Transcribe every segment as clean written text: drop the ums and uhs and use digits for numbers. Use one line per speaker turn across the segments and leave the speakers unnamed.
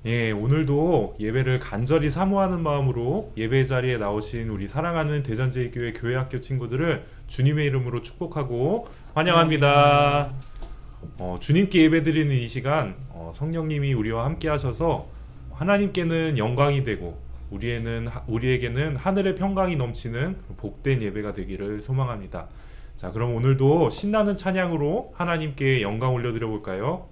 예, 오늘도 예배를 간절히 사모하는 마음으로 예배 자리에 나오신 우리 사랑하는 대전제일교회 교회학교 친구들을 주님의 이름으로 축복하고 환영합니다. 주님께 예배드리는 이 시간 성령님이 우리와 함께 하셔서 하나님께는 영광이 되고 우리에게는 하늘의 평강이 넘치는 복된 예배가 되기를 소망합니다. 자, 그럼 오늘도 신나는 찬양으로 하나님께 영광 올려드려 볼까요?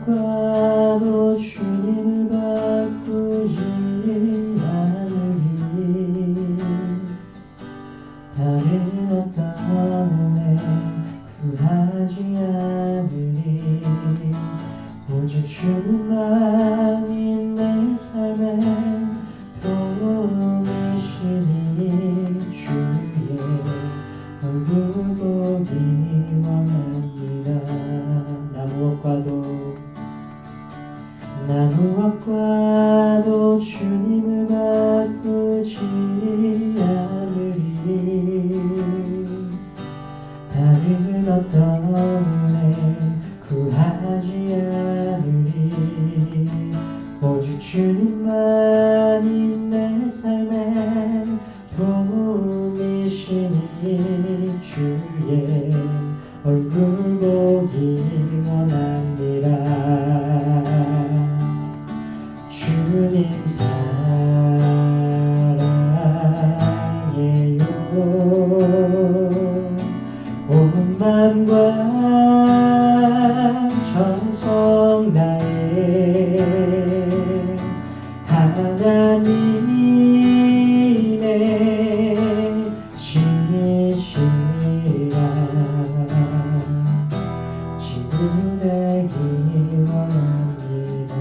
무엇과도 주님을 바꾸지 않으리 다른 어떤 은혜 구하지 않으리 오직 주님만이 내 삶의 도움이시니 주의 얼굴 보기 원합니다. 나 무엇과도 주님을 바꾸지 않으리 다른 어떤 은혜 구하지 않으리 오직 주님만이 내 삶의 도움이시니 주의 얼굴 보기 원합니다. 주님 사랑해요 온 마음과 정성 다해 하나님의 신실한 친구 되기 원합니다.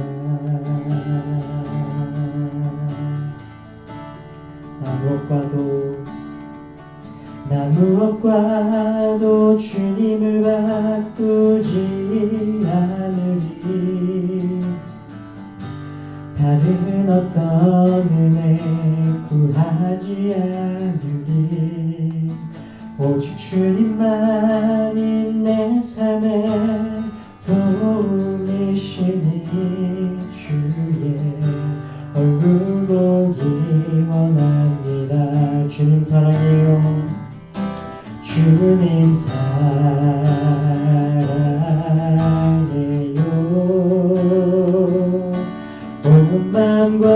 나 무엇과도 주님을 바꾸지 않으리 다른 어떤 은혜 구하지 않으리 오직 주님만 주님 사랑해요. 온 마음과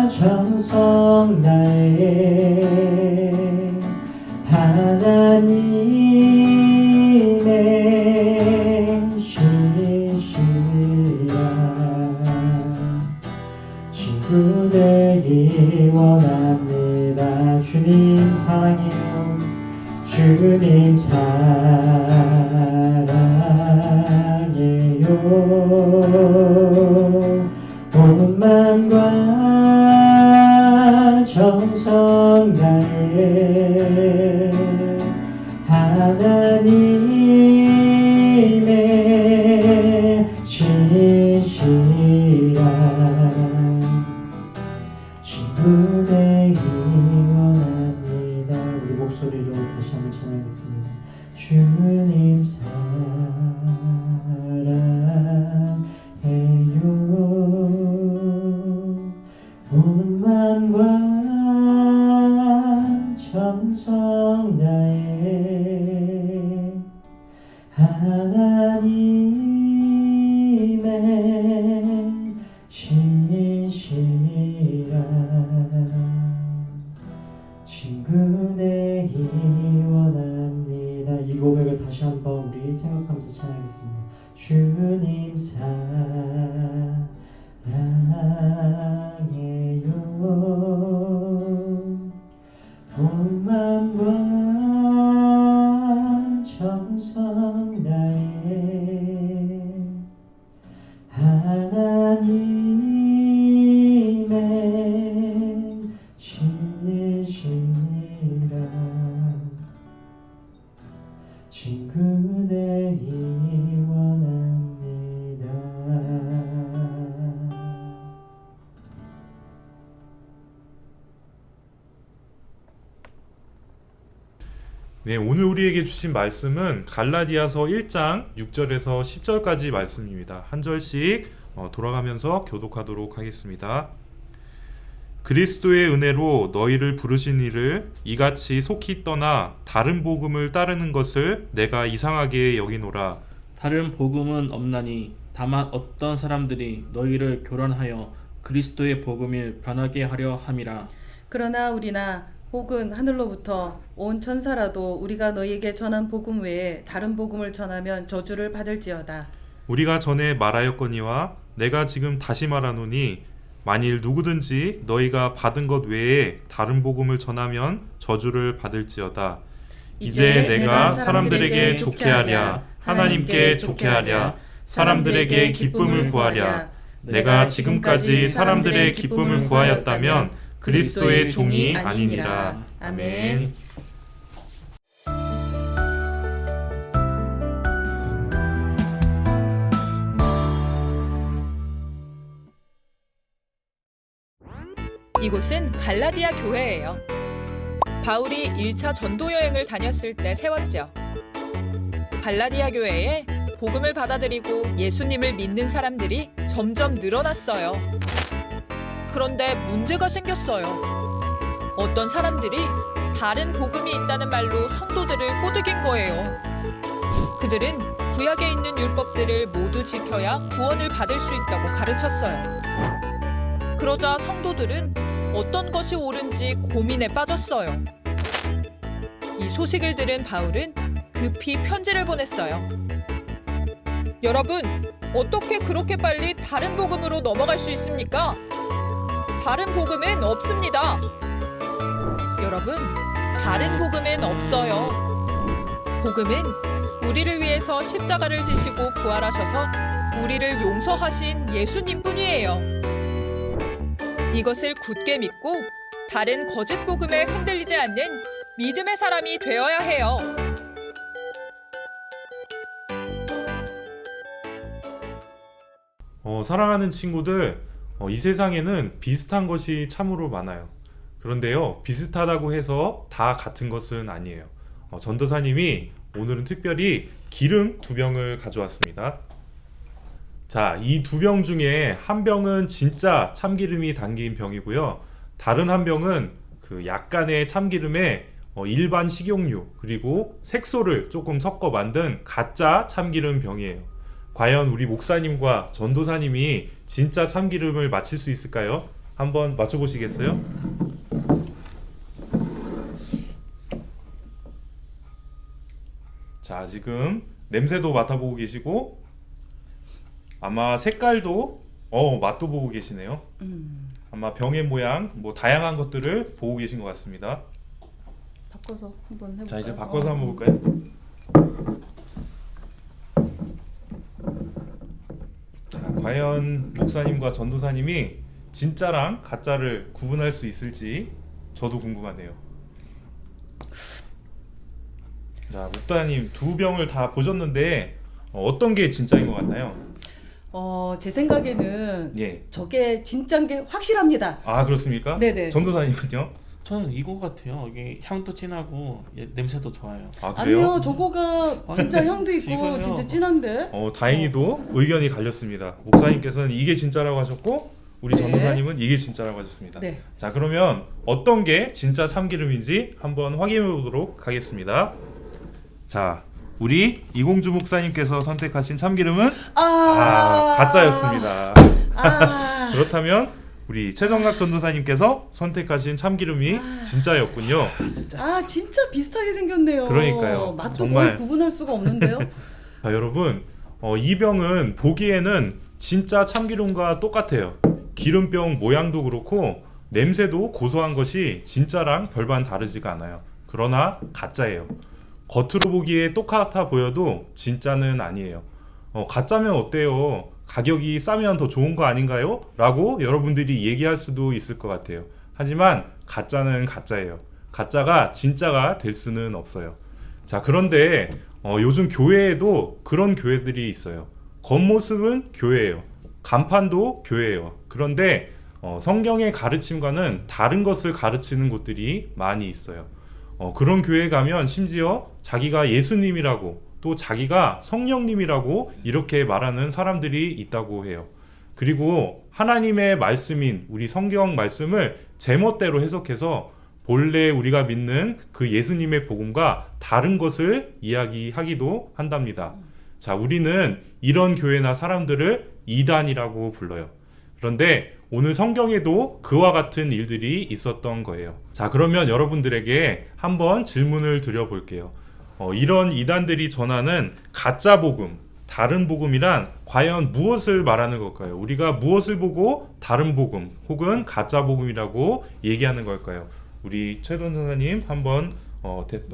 정성 다해 하나님의 신실한 친구 되기 원합니다. 주님 사랑해요. 주님 사랑해요. 온 마음과 정성 다해 하나님의 신실한 친구 되기 원합니다. 우리 목소리로 다시 한번 찬양하겠습니다. 주님 사랑해요. 온 마음과 정성 다해 하나님의 신실한 친구 되기 원합니다. 이 고백을 다시 한번 우리 생각하면서 찬양하겠습니다. 주님 사랑해요. 온 마음과 정성 다해 하나님의 신실한 친구 되기 원합니다.
네, 오늘 우리에게 주신 말씀은 갈라디아서 1장 6절에서 10절까지 말씀입니다. 한 절씩 돌아가면서 교독하도록 하겠습니다. 그리스도의 은혜로 너희를 부르신 이를 이같이 속히 떠나 다른 복음을 따르는 것을 내가 이상하게 여기노라.
다른 복음은 없나니 다만 어떤 사람들이 너희를 교란하여 그리스도의 복음을 변하게 하려 함이라.
그러나 우리나 혹은 하늘로부터 온 천사라도 우리가 너희에게 전한 복음 외에 다른 복음을 전하면 저주를 받을지어다.
우리가 전에 말하였거니와 내가 지금 다시 말하노니 만일 누구든지 너희가 받은 것 외에 다른 복음을 전하면 저주를 받을지어다. 이제 내가 사람들에게 좋게 하랴 하나님께 좋게 하랴 사람들에게 기쁨을 구하랴. 내가 지금까지 사람들의 기쁨을 구하였다면 그리스도의 종이 아니니라. 아멘.
이곳은 갈라디아 교회예요. 바울이 1차 전도 여행을 다녔을 때 세웠죠. 갈라디아 교회에 복음을 받아들이고 예수님을 믿는 사람들이 점점 늘어났어요. 그런데 문제가 생겼어요. 어떤 사람들이 다른 복음이 있다는 말로 성도들을 꼬드긴 거예요. 그들은 구약에 있는 율법들을 모두 지켜야 구원을 받을 수 있다고 가르쳤어요. 그러자 성도들은 어떤 것이 옳은지 고민에 빠졌어요. 이 소식을 들은 바울은 급히 편지를 보냈어요. 여러분, 어떻게 그렇게 빨리 다른 복음으로 넘어갈 수 있습니까? 다른 복음은 없습니다. 여러분, 다른 복음은 없어요. 복음은 우리를 위해서 십자가를 지시고 부활하셔서 우리를 용서하신 예수님뿐이에요. 이것을 굳게 믿고 다른 거짓 복음에 흔들리지 않는 믿음의 사람이 되어야 해요.
사랑하는 친구들, 이 세상에는 비슷한 것이 참으로 많아요. 그런데요, 비슷하다고 해서 다 같은 것은 아니에요. 전도사님이 오늘은 특별히 기름 2병을 가져왔습니다. 자, 이 2병 중에 한 병은 진짜 참기름이 담긴 병이고요. 다른 한 병은 그 약간의 참기름에 일반 식용유 그리고 색소를 조금 섞어 만든 가짜 참기름 병이에요. 과연 우리 목사님과 전도사님이 진짜 참기름을 맞힐 수 있을까요? 한번 맞춰보시겠어요? 자, 지금 냄새도 맡아보고 계시고 아마 색깔도 맛도 보고 계시네요. 아마 병의 모양 뭐 다양한 것들을 보고 계신 것 같습니다.
바꿔서 한번 해볼까요?
자, 이제 바꿔서 한번 볼까요? 자, 과연 목사님과 전도사님이 진짜랑 가짜를 구분할 수 있을지 저도 궁금하네요. 자, 목사님 두 병을 다 보셨는데 어떤 게 진짜인 것 같나요?
제 생각에는
예.
저게 진짜인 게 확실합니다.
아, 그렇습니까?
네네.
전도사님은요?
저는 이거 같아요. 이게 향도 진하고 냄새도 좋아요.
아, 그래요?
아니요, 저거가 진짜 향도 있고
이거요.
진짜 진한데.
다행히도 의견이 갈렸습니다. 목사님께서는 이게 진짜라고 하셨고 우리
네.
전도사님은 이게 진짜라고 하셨습니다.
네.
자, 그러면 어떤 게 진짜 참기름인지 한번 확인해 보도록 하겠습니다. 자, 우리 이공주 목사님께서 선택하신 참기름은 가짜였습니다. 그렇다면 우리 최정각 전도사님께서 선택하신 참기름이 진짜였군요.
진짜 비슷하게 생겼네요.
그러니까요.
맛도
정말.
거의 구분할 수가 없는데요.
자, 여러분, 이 병은 보기에는 진짜 참기름과 똑같아요. 기름병 모양도 그렇고 냄새도 고소한 것이 진짜랑 별반 다르지가 않아요. 그러나 가짜예요. 겉으로 보기에 똑같아 보여도 진짜는 아니에요. 가짜면 어때요? 가격이 싸면 더 좋은 거 아닌가요? 라고 여러분들이 얘기할 수도 있을 것 같아요. 하지만 가짜는 가짜예요. 가짜가 진짜가 될 수는 없어요. 자, 그런데 요즘 교회에도 그런 교회들이 있어요. 겉모습은 교회예요. 간판도 교회예요. 그런데 성경의 가르침과는 다른 것을 가르치는 곳들이 많이 있어요. 그런 교회에 가면 심지어 자기가 예수님이라고 또 자기가 성령님이라고 이렇게 말하는 사람들이 있다고 해요. 그리고 하나님의 말씀인 우리 성경 말씀을 제멋대로 해석해서 본래 우리가 믿는 그 예수님의 복음과 다른 것을 이야기하기도 한답니다. 자, 우리는 이런 교회나 사람들을 이단이라고 불러요. 그런데 오늘 성경에도 그와 같은 일들이 있었던 거예요. 자, 그러면 여러분들에게 한번 질문을 드려볼게요. 이런 이단들이 전하는 가짜 복음, 다른 복음이란 과연 무엇을 말하는 걸까요? 우리가 무엇을 보고 다른 복음 혹은 가짜 복음이라고 얘기하는 걸까요? 우리 최돈 선생님 한번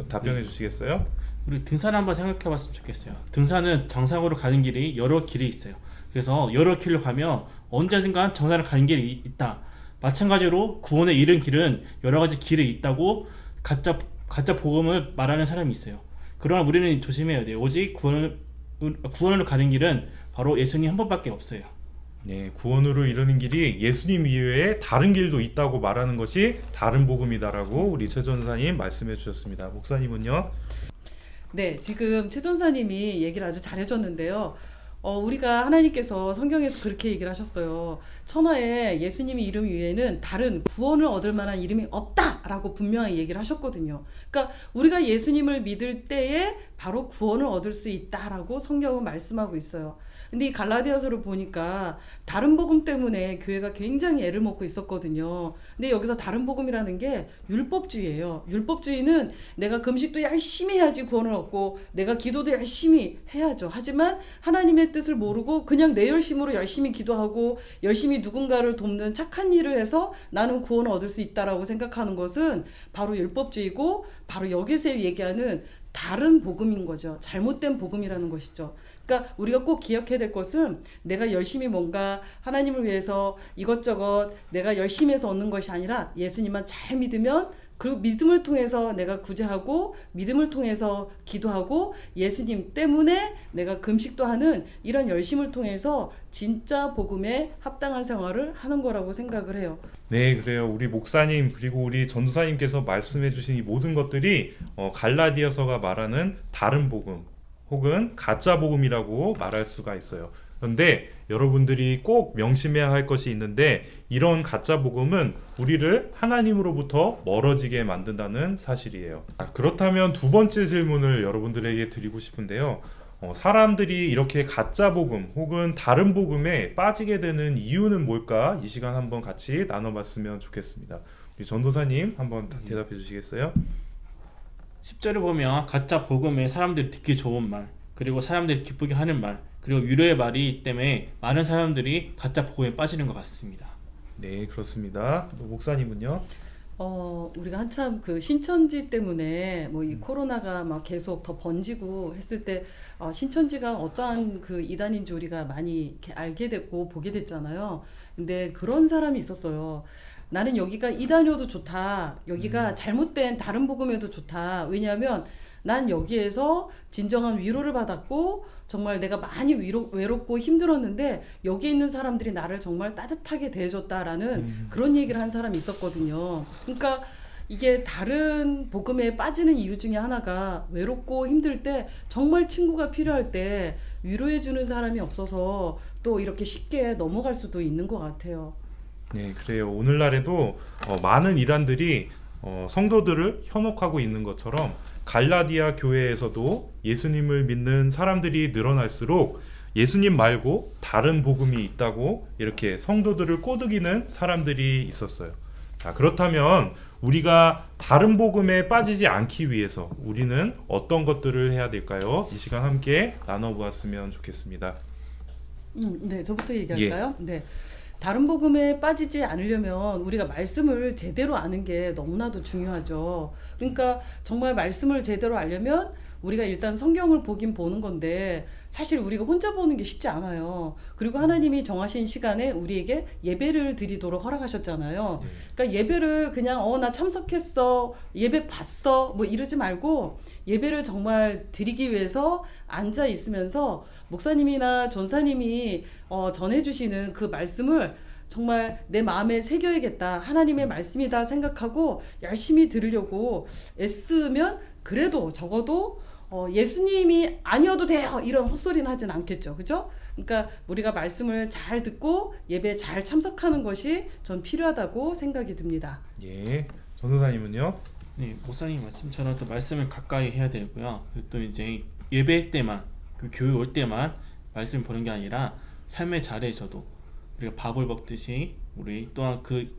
답변해 주시겠어요?
우리 등산 한번 생각해 봤으면 좋겠어요. 등산은 정상으로 가는 길이 여러 길이 있어요. 그래서 여러 길을 가면 언제든가 정상을 가는 길이 있다. 마찬가지로 구원에 이른 길은 여러 가지 길이 있다고 가짜 복음을 말하는 사람이 있어요. 그러나 우리는 조심해야 돼요. 오직 구원으로 가는 길은 바로 예수님 한 번밖에 없어요.
네, 구원으로 이르는 길이 예수님 이외에 다른 길도 있다고 말하는 것이 다른 복음이다라고 우리 최 전사님 말씀해 주셨습니다. 목사님은요?
네, 지금 최 전사님이 얘기를 아주 잘해줬는데요. 우리가 하나님께서 성경에서 그렇게 얘기를 하셨어요. 천하에 예수님의 이름 위에는 다른 구원을 얻을 만한 이름이 없다라고 분명히 얘기를 하셨거든요. 그러니까 우리가 예수님을 믿을 때에 바로 구원을 얻을 수 있다라고 성경은 말씀하고 있어요. 근데 이 갈라디아서를 보니까 다른 복음 때문에 교회가 굉장히 애를 먹고 있었거든요. 근데 여기서 다른 복음이라는 게 율법주의예요. 율법주의는 내가 금식도 열심히 해야지 구원을 얻고 내가 기도도 열심히 해야죠. 하지만 하나님의 뜻을 모르고 그냥 내 열심으로 열심히 기도하고 열심히 누군가를 돕는 착한 일을 해서 나는 구원을 얻을 수 있다라고 생각하는 것은 바로 율법주의고 바로 여기서 얘기하는 다른 복음인 거죠. 잘못된 복음이라는 것이죠. 그러니까 우리가 꼭 기억해야 될 것은 내가 열심히 뭔가 하나님을 위해서 이것저것 내가 열심히 해서 얻는 것이 아니라 예수님만 잘 믿으면 그 믿음을 통해서 내가 구제하고 믿음을 통해서 기도하고 예수님 때문에 내가 금식도 하는 이런 열심을 통해서 진짜 복음에 합당한 생활을 하는 거라고 생각을 해요.
네, 그래요. 우리 목사님 그리고 우리 전도사님께서 말씀해 주신 이 모든 것들이 갈라디아서가 말하는 다른 복음 혹은 가짜 복음이라고 말할 수가 있어요. 그런데 여러분들이 꼭 명심해야 할 것이 있는데 이런 가짜 복음은 우리를 하나님으로부터 멀어지게 만든다는 사실이에요. 그렇다면 두 번째 질문을 여러분들에게 드리고 싶은데요. 사람들이 이렇게 가짜 복음 혹은 다른 복음에 빠지게 되는 이유는 뭘까? 이 시간 한번 같이 나눠봤으면 좋겠습니다. 우리 전도사님 한번 대답해 주시겠어요?
10절을 보면 가짜 복음에 사람들이 듣기 좋은 말, 그리고 사람들이 기쁘게 하는 말, 그리고 위로의 말이 때문에 많은 사람들이 가짜 복음에 빠지는 것 같습니다.
네, 그렇습니다. 또 목사님은요?
우리가 한참 그 신천지 때문에 뭐 이 코로나가 막 계속 더 번지고 했을 때 신천지가 어떠한 그 이단인 줄 우리가 많이 이렇게 알게 됐고 보게 됐잖아요. 근데 그런 사람이 있었어요. 나는 여기가 이단이어도 좋다. 여기가 잘못된 다른 복음에도 좋다. 왜냐하면 난 여기에서 진정한 위로를 받았고 정말 내가 많이 외롭고 힘들었는데 여기 있는 사람들이 나를 정말 따뜻하게 대해줬다라는 그런 얘기를 한 사람이 있었거든요. 그러니까 이게 다른 복음에 빠지는 이유 중에 하나가 외롭고 힘들 때 정말 친구가 필요할 때 위로해주는 사람이 없어서 또 이렇게 쉽게 넘어갈 수도 있는 것 같아요.
네, 그래요. 오늘날에도 많은 이단들이 성도들을 현혹하고 있는 것처럼 갈라디아 교회에서도 예수님을 믿는 사람들이 늘어날수록 예수님 말고 다른 복음이 있다고 이렇게 성도들을 꼬드기는 사람들이 있었어요. 자, 그렇다면 우리가 다른 복음에 빠지지 않기 위해서 우리는 어떤 것들을 해야 될까요? 이 시간 함께 나눠보았으면 좋겠습니다.
네, 저부터 얘기할까요? 네. 다른 복음에 빠지지 않으려면 우리가 말씀을 제대로 아는 게 너무나도 중요하죠. 그러니까 정말 말씀을 제대로 알려면 우리가 일단 성경을 보긴 보는 건데 사실 우리가 혼자 보는 게 쉽지 않아요. 그리고 하나님이 정하신 시간에 우리에게 예배를 드리도록 허락하셨잖아요. 그러니까 예배를 그냥 나 참석했어, 예배 봤어 뭐 이러지 말고 예배를 정말 드리기 위해서 앉아 있으면서 목사님이나 전사님이 전해주시는 그 말씀을 정말 내 마음에 새겨야겠다. 하나님의 말씀이다 생각하고 열심히 들으려고 애쓰면 그래도 적어도 예수님이 아니어도 돼요. 이런 헛소리는 하진 않겠죠. 그죠? 그러니까 우리가 말씀을 잘 듣고 예배에 잘 참석하는 것이 전 필요하다고 생각이 듭니다.
예, 전도사님은요?
네, 목사님 말씀처럼 또 말씀을 가까이 해야 되고요. 그리고 또 이제 예배 때만, 그 교회 올 때만 말씀 보는 게 아니라 삶의 자리에서도 우리가 밥을 먹듯이 우리 또한 그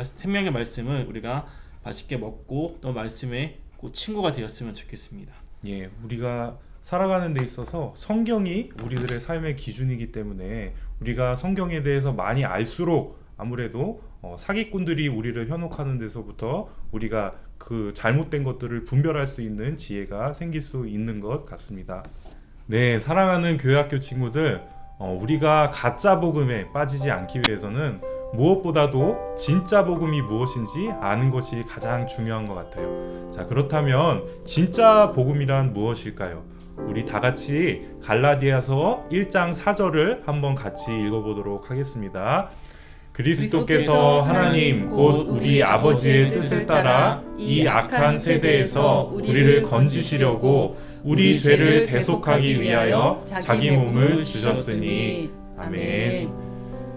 생명의 말씀을 우리가 맛있게 먹고 또 말씀에 꼭 친구가 되었으면 좋겠습니다.
예, 우리가 살아가는 데 있어서 성경이 우리들의 삶의 기준이기 때문에 우리가 성경에 대해서 많이 알수록 아무래도 사기꾼들이 우리를 현혹하는 데서부터 우리가 그 잘못된 것들을 분별할 수 있는 지혜가 생길 수 있는 것 같습니다. 네, 사랑하는 교회학교 친구들, 우리가 가짜 복음에 빠지지 않기 위해서는 무엇보다도 진짜 복음이 무엇인지 아는 것이 가장 중요한 것 같아요. 자, 그렇다면 진짜 복음이란 무엇일까요? 우리 다 같이 갈라디아서 1장 4절을 한번 같이 읽어보도록 하겠습니다. 그리스도께서 하나님 곧 우리 아버지의 뜻을 따라 이 악한 세대에서 우리를 건지시려고 우리 죄를 대속하기 위하여 자기 몸을 주셨으니 아멘.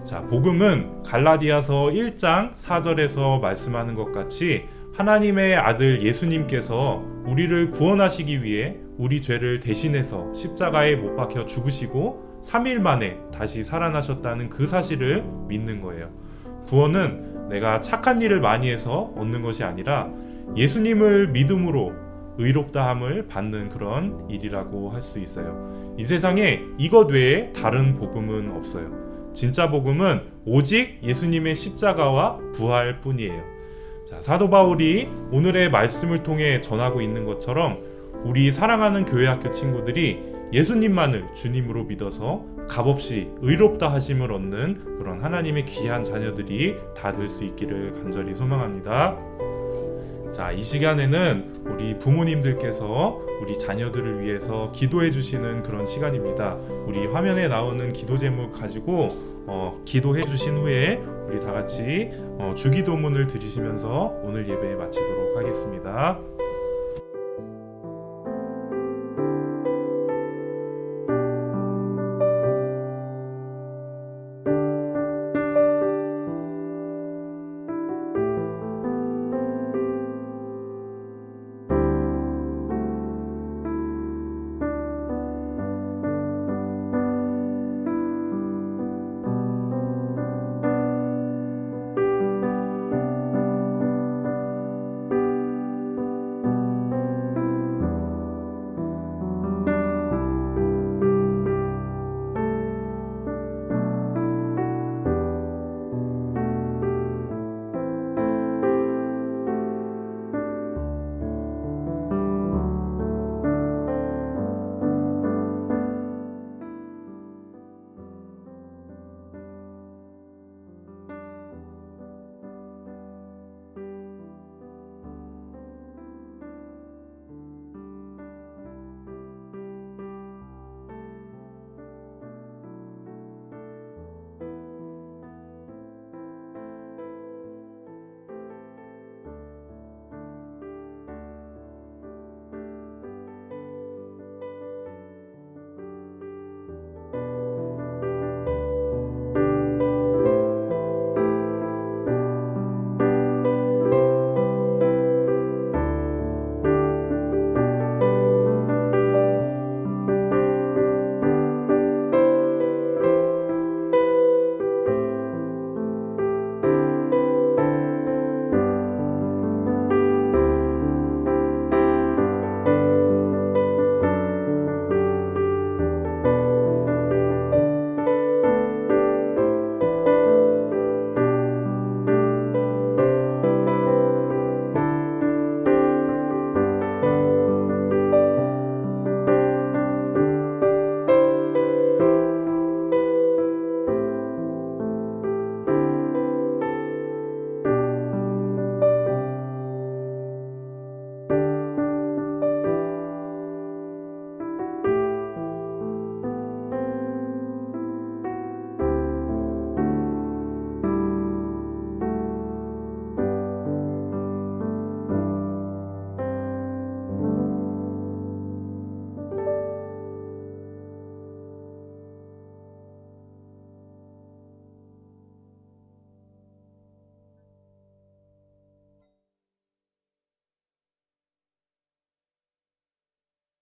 자, 복음은 갈라디아서 1장 4절에서 말씀하는 것 같이 하나님의 아들 예수님께서 우리를 구원하시기 위해 우리 죄를 대신해서 십자가에 못 박혀 죽으시고 3일 만에 다시 살아나셨다는 그 사실을 믿는 거예요. 구원은 내가 착한 일을 많이 해서 얻는 것이 아니라 예수님을 믿음으로 의롭다함을 받는 그런 일이라고 할 수 있어요. 이 세상에 이것 외에 다른 복음은 없어요. 진짜 복음은 오직 예수님의 십자가와 부활 뿐이에요. 자, 사도 바울이 오늘의 말씀을 통해 전하고 있는 것처럼 우리 사랑하는 교회학교 친구들이 예수님만을 주님으로 믿어서 값없이 의롭다 하심을 얻는 그런 하나님의 귀한 자녀들이 다 될 수 있기를 간절히 소망합니다. 자, 이 시간에는 우리 부모님들께서 우리 자녀들을 위해서 기도해 주시는 그런 시간입니다. 우리 화면에 나오는 기도 제목 가지고 기도해 주신 후에 우리 다 같이 주기도문을 드리시면서 오늘 예배 마치도록 하겠습니다.